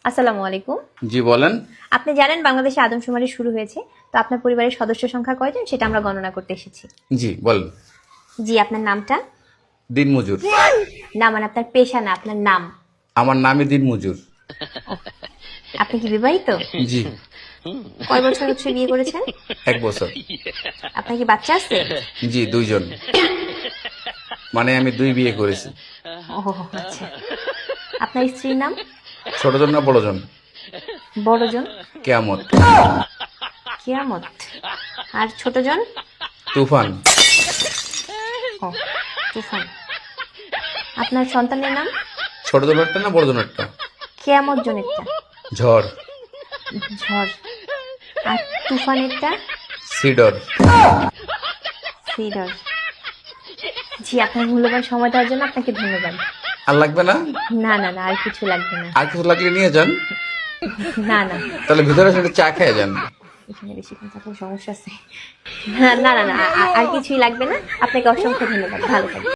আসসালামু আলাইকুম। জি বলেন। আপনি জানেন বাংলাদেশে আদমশুমারি শুরু হয়েছে, তো আপনার পরিবারের সদস্য সংখ্যা কয়জন সেটা আমরা গণনা করতে এসেছি। জি বলেন। জি, আপনার নামটা? দিনমজুর। না, মানে আপনার পেশা না, আপনার নাম। আমার নামই দিনমজুর। আপনি কি বিবাহিত? জি। কয় বছর হচ্ছে বিয়ে করেছেন? 1 বছর। আপনার কি বাচ্চা আছে? জি 2 জন। মানে আমি 2 বিয়ে করেছি। ও আচ্ছা। আপনার স্ত্রীর নাম? ছোট জন না বড় জন? বড়জন? কেয়ামত। কিয়ামত। আর ছোটজন? তুফান। ও তুফান। আপনার সন্তানের নাম? ছোট জনেরটা না বড় জনেরটা? কিয়ামত জনেরটা? ঝড়। ঝড়। আর তুফানেরটা? সিডর। সিডর। জি, আপনার মূল্যবান সময় দেওয়ার জন্য আপনাকে ধন্যবাদ। আর লাগবে না? না না না, আর কিছু লাগবে না। আর কিছু লাগলে নিয়ে যান। না না, তাহলে ভিতরে এসে চা খেয়ে যান। এখানে বেশি থাকলে সমস্যা আছে। না না না, আর কিছুই লাগবে না। আপনাকে অসংখ্য ধন্যবাদ, ভালো থাকবেন।